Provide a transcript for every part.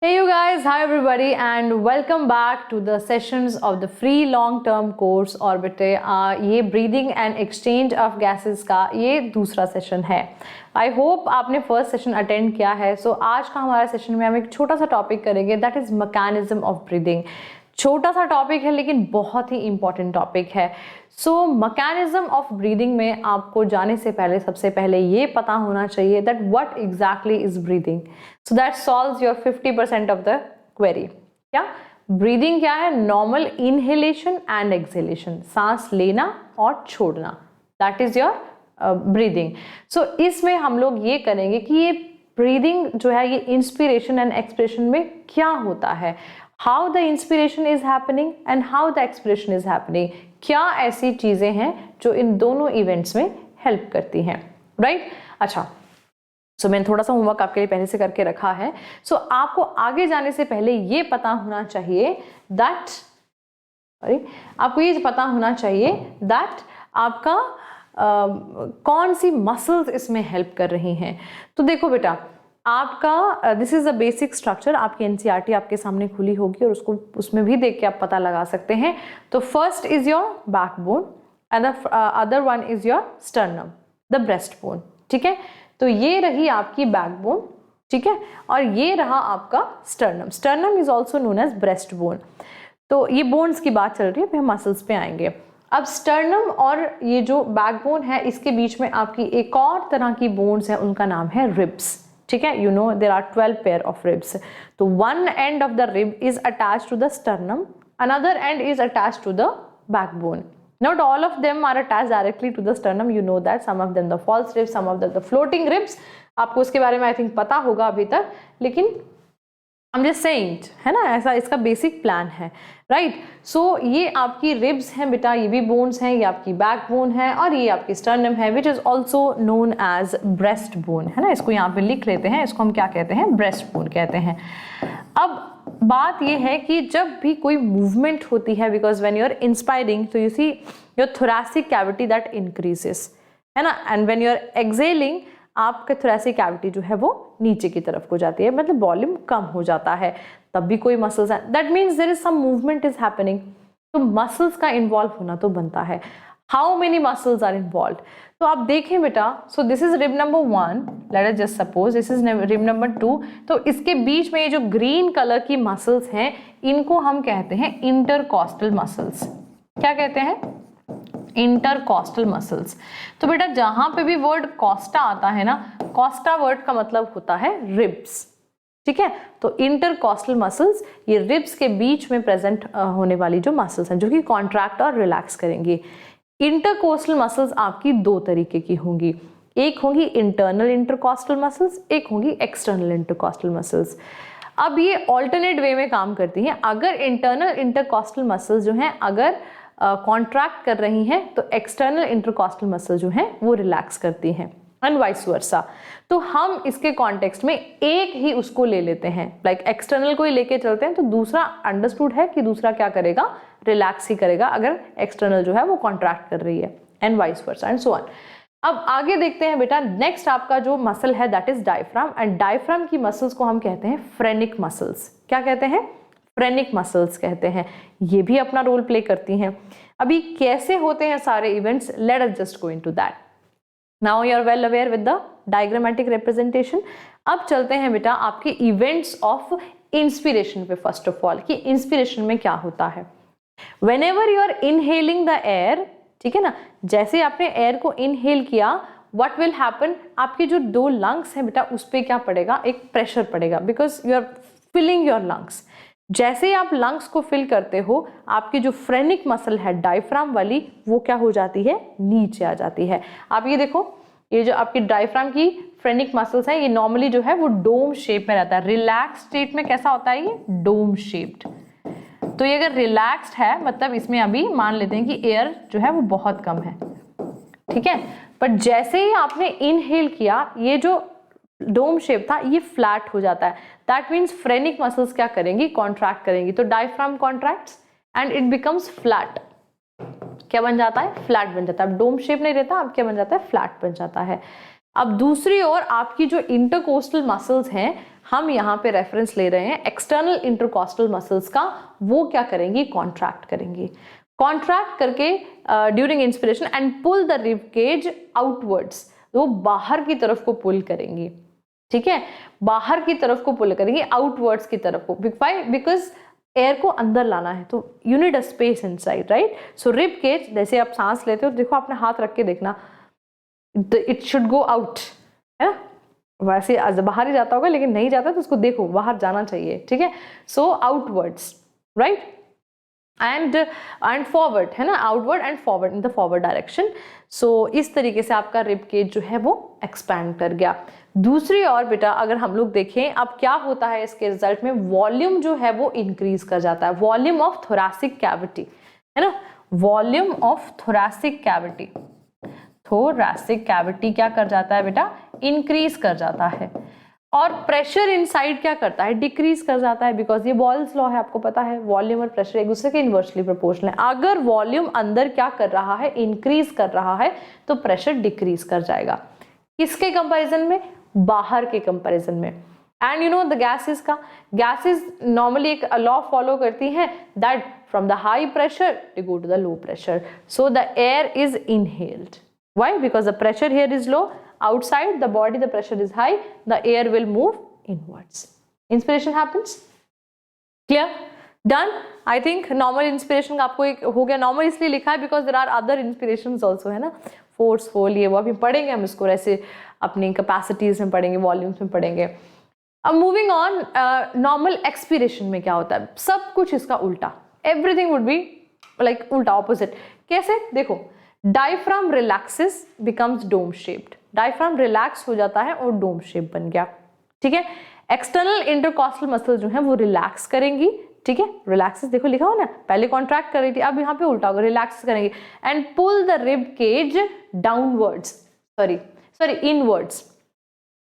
Hey you guys, hi everybody and welcome back to the sessions of the free long term course Orbit. ये breathing and exchange of gases का ये दूसरा session है. I hope आपने first session attend किया है. सो आज का हमारा सेशन में हम एक छोटा सा टॉपिक करेंगे, that is mechanism of breathing. छोटा सा टॉपिक है लेकिन बहुत ही इंपॉर्टेंट टॉपिक है. सो मैकेनिज्म ऑफ ब्रीदिंग में आपको जाने से पहले सबसे पहले ये पता होना चाहिए that what exactly is breathing. So that solves your 50% of the query. क्या ब्रीदिंग क्या है? नॉर्मल इनहेलेशन एंड एक्सहेलेशन, सांस लेना और छोड़ना, दैट इज योर ब्रीदिंग. सो इसमें हम लोग ये करेंगे कि ये ब्रीदिंग जो है ये इंस्पिरेशन एंड एक्सपिरेशन में क्या होता है, how the inspiration is happening and how the expiration is happening. क्या ऐसी चीजें हैं जो इन दोनों इवेंट्स में हेल्प करती हैं, राइट? अच्छा, सो मैंने थोड़ा सा होमवर्क आपके लिए पहले से करके रखा है. सो आपको आगे जाने से पहले ये पता होना चाहिए दैट आपका कौन सी मसल्स इसमें हेल्प कर रही हैं. तो देखो बेटा, आपका this is a basic structure. आपकी एनसीईआरटी आपके सामने खुली होगी और उसमें भी देख के आप पता लगा सकते हैं. तो first is your backbone and the other one is your sternum, the breast bone. ठीक है, तो ये रही आपकी बैकबोन, ठीक है, और ये रहा आपका sternum. Sternum is also known as breast bone. तो ये बोन्स की बात चल रही है, फिर मसल्स पे आएंगे. अब स्टर्नम और ये जो बैकबोन है इसके बीच में आपकी एक और तरह की बोन्स है, उनका नाम है रिब्स. ठीक है, you know there are 12 pair of ribs. तो one end of the rib is attached to the sternum, another end is attached to the backbone. Not all of them are attached directly to the sternum, you know that. Some of them the false ribs, some of them the floating ribs. आपको उसके बारे में I think पता होगा अभी तक, लेकिन I'm just saying, है ना, ऐसा इसका बेसिक प्लान है, राइट? सो ये आपकी रिब्स हैं बेटा, ये भी बोन्स हैं, ये आपकी बैकबोन है और ये आपकी स्टर्नम है, which is also known as breast bone, है ना. इसको यहाँ पे लिख लेते हैं, इसको हम क्या कहते हैं? ब्रेस्ट बोन कहते हैं. अब बात ये है कि जब भी कोई मूवमेंट होती है, because when you are inspiring तो you see your thoracic cavity that increases, है ना, and when you are exhaling आपके थोरैसिक कैविटी जो है वो नीचे की तरफ को जाती है, मतलब वॉल्यूम कम हो जाता है. तब भी कोई मसल्स है, that means there is some movement is happening. तो मसल्स का इन्वॉल्व होना तो बनता है. How many muscles are involve? तो आप देखें बेटा, so this is rib number 1, let us just suppose this is rib number 2. तो इसके बीच में ये जो ग्रीन कलर की मसल्स हैं इनको हम कहते हैं इंटरकॉस्टल मसल्स. क्या कहते हैं? Intercostal muscles. तो बेटा जहां पे भी वर्ड कॉस्टा आता है ना, कॉस्टा वर्ड का मतलब होता है रिब्स. ठीक है, तो इंटरकॉस्टल मसल्स ये रिब्स के बीच में प्रेजेंट होने वाली जो मसल्स हैं जो कि कॉन्ट्रैक्ट और रिलैक्स करेंगी. इंटरकोस्टल मसल्स आपकी दो तरीके की होंगी, एक होंगी इंटरनल इंटरकॉस्टल मसल्स, एक होंगी एक्सटर्नल इंटरकॉस्टल मसल्स. अब ये ऑल्टरनेट वे में काम करती हैं. अगर इंटरनल इंटरकॉस्टल मसल्स जो हैं अगर कॉन्ट्रैक्ट कर रही हैं तो एक्सटर्नल इंटरकॉस्टल मसल जो हैं वो रिलैक्स करती हैं, एंड वाइस वर्सा. तो हम इसके कॉन्टेक्स्ट में एक ही उसको ले लेते हैं, लाइक एक्सटर्नल को ही लेके चलते हैं, तो दूसरा अंडरस्टूड है कि दूसरा क्या करेगा? रिलैक्स ही करेगा अगर एक्सटर्नल जो है वो कॉन्ट्रैक्ट कर रही है, and vice versa and so on. अब आगे देखते हैं बेटा, नेक्स्ट आपका जो मसल है that is diaphragm, and diaphragm की मसल्स को हम कहते हैं फ्रेनिक मसल्स. क्या कहते हैं? फ्रेनिक मसल्स कहते हैं. ये भी अपना रोल प्ले करती हैं. अभी कैसे होते हैं सारे events, let us just go into that. Now you are well aware with the diagrammatic representation. अब चलते हैं बेटा आपके इवेंट्स ऑफ इंस्पिरेशन पे. फर्स्ट ऑफ ऑल कि इंस्पिरेशन में क्या होता है. Whenever you are inhaling the air, ठीक है ना, जैसे आपने एयर को इनहेल किया, व्हाट विल हैपन, आपके जो दो लंग्स हैं बेटा उस पर क्या पड़ेगा? एक प्रेशर पड़ेगा, because you are filling your lungs. जैसे ही आप लंग्स को फिल करते हो, आपकी जो फ्रेनिक मसल है डायफ्राम वाली वो क्या हो जाती है? नीचे आ जाती है. आप ये देखो, ये जो आपकी डायफ्राम की फ्रेनिक मसल्स है ये नॉर्मली जो है वो डोम शेप में रहता है. रिलैक्स स्टेट में कैसा होता है? ये डोम शेप्ड. तो ये अगर रिलैक्स्ड है मतलब इसमें अभी मान लेते हैं कि एयर जो है वो बहुत कम है, ठीक है. पर जैसे ही आपने इनहेल किया, ये जो डोम शेप था ये फ्लैट हो जाता है. दैट मीन्स फ्रेनिक मसल्स क्या करेंगी? कॉन्ट्रैक्ट करेंगी. तो diaphragm contracts and it becomes flat. क्या बन जाता है? फ्लैट बन जाता है. अब डोम शेप नहीं रहता, अब क्या बन जाता है? फ्लैट बन जाता है. अब दूसरी ओर आपकी जो इंटरकोस्टल मसल्स हैं, हम यहाँ पे रेफरेंस ले रहे हैं एक्सटर्नल इंटरकोस्टल मसल्स का, वो क्या करेंगी, कॉन्ट्रैक्ट करेंगी। कॉन्ट्रैक्ट करके during inspiration and pull the rib cage outwards, वो बाहर की तरफ को पुल करेंगी, ठीक है, बाहर की तरफ को पुल करेंगी, आउटवर्ड्स की तरफ को। व्हाई? बिकॉज एयर को अंदर लाना है, तो you need a space inside, right. So rib cage, जैसे आप सांस लेते हो, देखो अपने हाथ रख के देखना, इट शुड गो आउट, है ना, वैसे बाहर ही जाता होगा, लेकिन नहीं जाता तो उसको देखो बाहर जाना चाहिए, ठीक है। So outwards, right, and forward, है ना, outward and forward, in the forward direction. So इस तरीके से आपका रिब केज जो है वो एक्सपैंड कर गया। दूसरी ओर बेटा अगर हम लोग देखें अब क्या होता है इसके रिजल्ट में, वॉल्यूम जो है वो इंक्रीज कर जाता है, वॉल्यूम ऑफ थोरैसिक कैविटी, है ना, volume of thoracic cavity, thoracic cavity क्या कर जाता है बेटा, इंक्रीज कर जाता है। और प्रेशर इनसाइड क्या करता है, डिक्रीज कर जाता है, बिकॉज ये बॉयल्स लॉ है, आपको पता है वॉल्यूम और प्रेशर एक दूसरे के इनवर्सली प्रोपोर्शनल है। अगर वॉल्यूम अंदर क्या कर रहा है, इंक्रीज कर रहा है, तो प्रेशर डिक्रीज कर जाएगा। किसके कंपैरिजन में, बाहर के कंपैरिजन में। And you know the gases का, गैसेस नॉर्मली एक लॉ फॉलो करती हैं that from the high pressure to go to the low pressure, so the air is inhaled. Why? Because the pressure here is low, outside the body the pressure is high, the air will move inwards. Inspiration happens. Clear? Done? I think normal inspiration आपको एक हो गया, normal इसलिए लिखा है because there are other inspirations also, है ना, forceful, ये वो अभी पढ़ेंगे हम इसको, ऐसे अपनी capacities में पढ़ेंगे, volumes में पढ़ेंगे। अब moving on, normal expiration में क्या होता है, सब कुछ इसका उल्टा, everything would be like उल्टा, opposite। कैसे, देखो, diaphragm relaxes becomes dome shaped, diaphragm relax हो जाता है और डोम शेप बन गया, ठीक है। एक्सटर्नल इंटरकॉस्टल मसल जो है वो रिलैक्स करेंगी, ठीक है, रिलैक्सेस देखो लिखा हो ना, पहले कॉन्ट्रैक्ट कर रही थी, अब यहाँ पे उल्टा होगा, रिलैक्स करेंगी and pull the rib cage downwards, sorry inwards,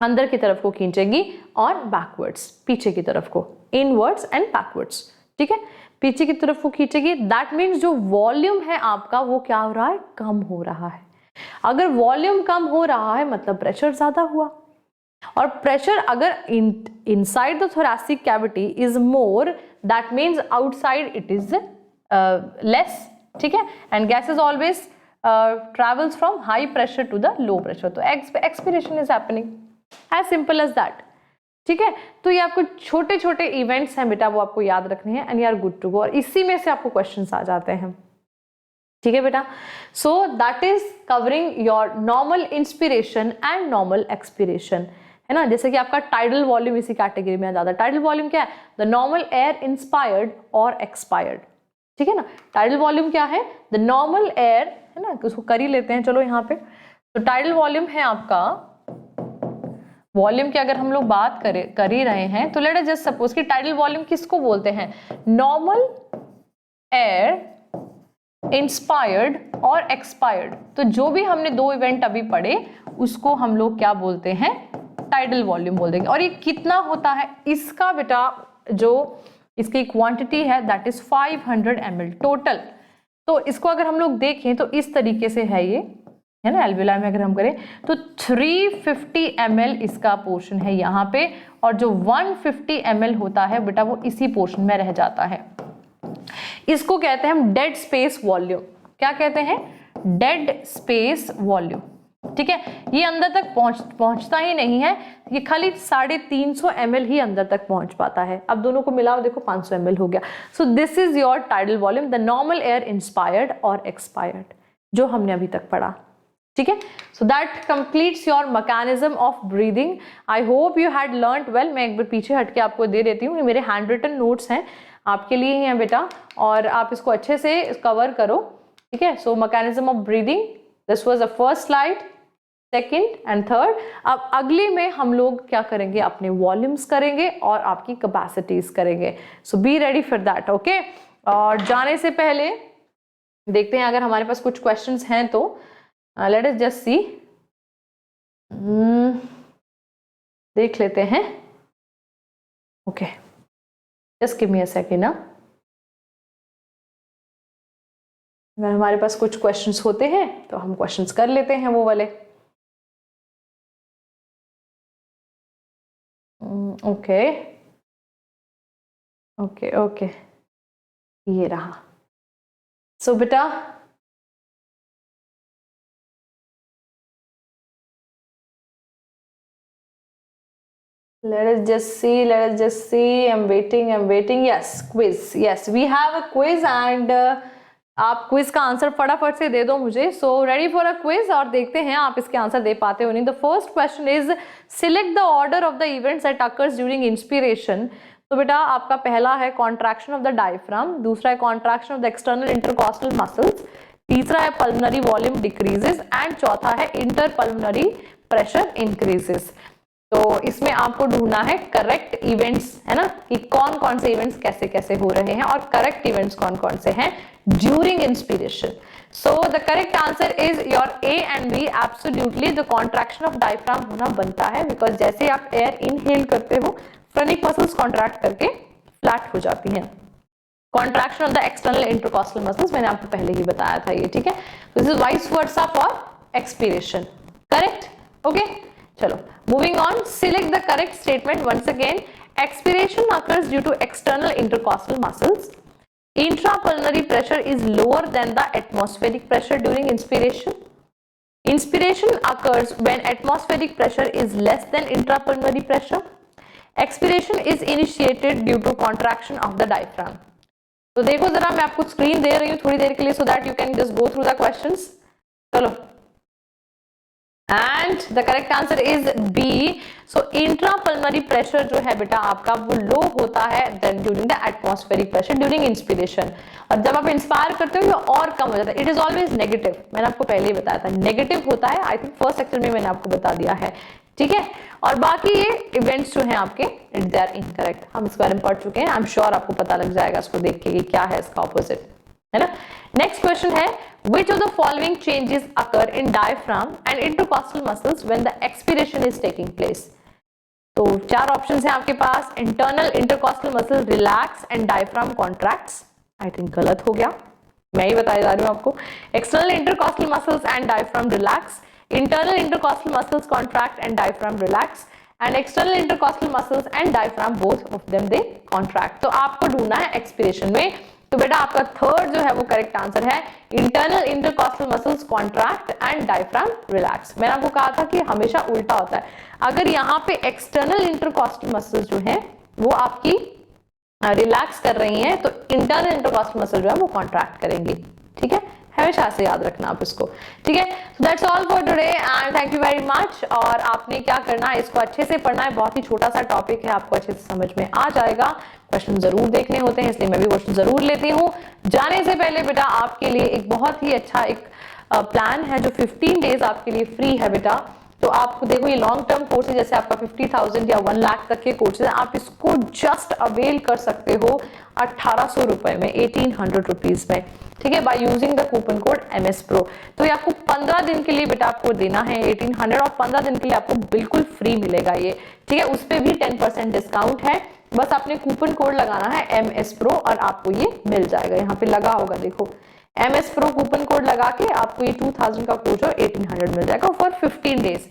अंदर की तरफ को खींचेगी, और बैकवर्ड्स, पीछे की तरफ को, इनवर्ड्स एंड बैकवर्ड्स, ठीक है, पीछे की तरफ को खींचेगी। दैट मीन्स जो वॉल्यूम है आपका वो क्या हो रहा है, कम हो रहा है। अगर वॉल्यूम कम हो रहा है मतलब प्रेशर ज्यादा हुआ, और प्रेशर अगर inside the thoracic cavity is more, that means outside it is less, ठीक है। And gas is always travels from high pressure to the low pressure, तो expiration is happening, as simple as that, ठीक है। तो ये आपको छोटे छोटे इवेंट्स हैं बेटा, वो आपको याद रखने हैं and you are good to go, और इसी में से आपको क्वेश्चंस आ जाते हैं, ठीक है बेटा। So that is covering your normal inspiration and normal expiration, है ना। जैसे कि आपका टाइडल वॉल्यूम इसी कैटेगरी में आ जाता है। टाइडल वॉल्यूम क्या है, द नॉर्मल एयर इंस्पायर्ड और एक्सपायर्ड, ठीक है ना। टाइडल वॉल्यूम क्या है, द नॉर्मल एयर, है ना, उसको कर ही लेते हैं चलो यहाँ पे। तो टाइडल वॉल्यूम है आपका, वॉल्यूम की अगर हम लोग बात कर ही रहे हैं, तो लेट अस जस्ट सपोज कि टाइडल वॉल्यूम किसको बोलते हैं, नॉर्मल एयर इंस्पायर्ड और एक्सपायर्ड। तो जो भी हमने दो इवेंट अभी पढ़े उसको हम लोग क्या बोलते हैं, टाइडल वॉल्यूम बोल देंगे। और ये कितना होता है इसका बेटा, जो इसकी क्वांटिटी है दैट इज 500 ml टोटल। तो इसको अगर हम लोग देखें तो इस तरीके से है ये, है ना, एल्वियोलाई में अगर हम करें तो 350 ml इसका पोर्शन है यहाँ पे, और जो 150 ml होता है बेटा वो इसी पोर्शन में रह जाता है। इसको कहते हैं हम डेड स्पेस वॉल्यूम। क्या कहते हैं, डेड स्पेस वॉल्यूम, ठीक है। ये अंदर तक पहुंचता ही नहीं है, ये खाली 350 ml ही अंदर तक पहुंच पाता है। अब दोनों को मिलाओ, देखो 500 ml हो गया। सो this is your tidal volume, the normal air inspired और एक्सपायर्ड, जो हमने अभी तक पढ़ा, ठीक है। So that completes your mechanism of breathing. I hope you had learned well. मैं एक बार पीछे हट के आपको दे देती हूँ, ये मेरे हैंड रिटन नोट्स हैं, आपके लिए ही हैं बेटा, और आप इसको अच्छे से कवर करो, ठीक है। So mechanism of breathing, this was the first slide, second and third. अब अगली में हम लोग क्या करेंगे, अपने वॉल्यूम्स करेंगे और आपकी कैपेसिटीज करेंगे। So be ready for that, okay. और जाने से पहले देखते हैं अगर हमारे पास कुछ क्वेश्चंस हैं तो लेट अस जस्ट सी, देख लेते हैं, okay, just give me a second ना। अगर हमारे पास कुछ क्वेश्चंस होते हैं तो हम क्वेश्चंस कर लेते हैं वो वाले। ओके ओके ओके, ये रहा। सो बेटा let us just see, I'm waiting. Yes, quiz, yes, we have a quiz and आप क्विज का आंसर फटाफट से दे दो मुझे। So ready for a quiz, और देखते हैं आप इसके आंसर दे पाते हो नहीं। The first question is select the order of the events that occurs during inspiration. तो बेटा आपका पहला है कॉन्ट्रैक्शन ऑफ द डायफ्राम, दूसरा है contraction of the external intercostal muscles, तीसरा है पल्मोनरी वॉल्यूम डिक्रीजेस एंड चौथा है इंटरपल्मोनरी प्रेशर इंक्रीजेस। तो इसमें आपको ढूंढना है करेक्ट इवेंट्स, है ना, कि कौन कौन से इवेंट्स कैसे कैसे हो रहे हैं और करेक्ट इवेंट्स कौन कौन से हैं during inspiration. So the correct answer is your A and B. Absolutely the contraction of diaphragm होना बनता है, बिकॉज जैसे आप एयर इनहेल करते हो फ्रेनिक मसल्स कॉन्ट्रैक्ट करके फ्लैट हो जाती हैं। Contraction of the external intercostal muscles मैंने आपको पहले ही बताया था ये, ठीक है। This is vice versa for expiration, correct, okay. चलो moving on, select the correct statement once again. Expiration occurs due to external intercostal muscles. Intrapulmonary pressure is lower than the atmospheric pressure during inspiration. Inspiration occurs when atmospheric pressure is less than intrapulmonary pressure. Expiration is initiated due to contraction of the diaphragm. तो देखो जरा, मैं आपको screen दे रही हूँ थोड़ी देर के लिए, so that you can just go through the questions. चलो, and the correct answer is B. So intrapulmonary pressure जो है बेटा आपका वो लो होता है then during the atmospheric pressure during inspiration, और जब आप इंस्पायर करते हो ये और कम हो जाता है। इट इज ऑलवेज नेगेटिव, मैंने आपको पहले ही बताया था नेगेटिव होता है। आई थिंक फर्स्ट सेक्शन में मैंने आपको बता दिया है, ठीक है। और बाकी ये इवेंट्स जो हैं आपके दे आर इनकरेक्ट, हम इस बारे में पढ़ चुके हैं। आई एम श्योर आपको पता लग जाएगा इसको देख के कि क्या है इसका ऑपोजिट, है ना। नेक्स्ट क्वेश्चन है which of the following changes occur in diaphragm and intercostal muscles when the expiration is taking place? तो चार ऑप्शंस हैं आपके पास। Internal intercostal muscle relax and diaphragm contracts, I think गलत हो गया, मैं ही बताई जा रही हूँ आपको। External intercostal muscles and diaphragm relax, internal intercostal muscles contract and diaphragm relax, and external intercostal muscles and diaphragm both of them they contract. तो आपको ढूंढना है एक्सपिरेशन में। तो बेटा आपका थर्ड जो है वो करेक्ट आंसर है internal intercostal muscles contract and diaphragm relax. मैंने आपको कहा था कि हमेशा उल्टा होता है, अगर यहाँ पे एक्सटर्नल इंटरकॉस्टल मसल्स जो है वो आपकी रिलैक्स कर रही हैं तो इंटरनल इंटरकॉस्टल मसल जो है वो कॉन्ट्रैक्ट करेंगी, ठीक है। हमेशा से याद रखना आप इसको, ठीक है। So that's all for today and thank you very much. और आपने क्या करना है, इसको अच्छे से पढ़ना है, बहुत ही छोटा सा टॉपिक है, आपको अच्छे से समझ में आ जाएगा। क्वेश्चन जरूर देखने होते हैं, इसलिए मैं भी क्वेश्चन जरूर लेती हूँ। जाने से पहले बेटा आपके लिए एक बहुत ही अच्छा एक प्लान है जो 15 डेज आपके लिए फ्री है बेटा। तो आपको देखो ये लॉन्ग टर्म कोर्स है, जैसे आपका 50,000 या 1 लाख तक के कोर्सेज है, आप इसको जस्ट अवेल कर सकते हो 1800 रुपए में, 1800 रुपीज में, ठीक है, by using the coupon code MS Pro। तो ये आपको 15 दिन के लिए बेटा आपको देना है 1800, और 15 दिन के लिए आपको बिल्कुल फ्री मिलेगा ये, ठीक है। उस पर भी 10% डिस्काउंट है, बस आपने कूपन कोड लगाना है MS Pro और आपको ये मिल जाएगा। यहाँ पे लगा होगा देखो, MS Pro कूपन कोड लगा के आपको ये 2000 का कोर्स और 1800 मिल जाएगा फॉर 15 डेज,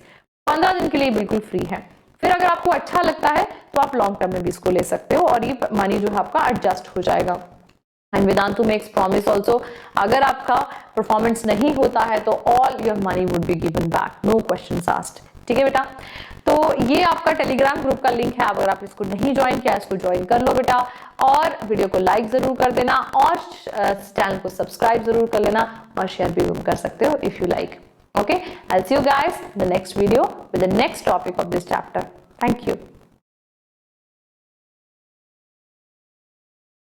15 दिन के लिए बिल्कुल फ्री है। फिर अगर आपको अच्छा लगता है तो आप लॉन्ग टर्म में भी इसको ले सकते हो और ये मनी जो है आपका एडजस्ट हो जाएगा। And Vedantu makes promise also, अगर आपका परफॉर्मेंस नहीं होता है तो all your money would be given back, no questions asked, ठीक है बेटा। तो ये आपका टेलीग्राम ग्रुप का लिंक है, अगर आप इसको नहीं ज्वाइन किया इसको ज्वाइन कर लो बेटा, और वीडियो को लाइक जरूर कर देना और चैनल को सब्सक्राइब जरूर कर लेना और शेयर भी कर सकते हो if you like. Okay, I'll see you guys in the next video with the next topic of this chapter. Thank you.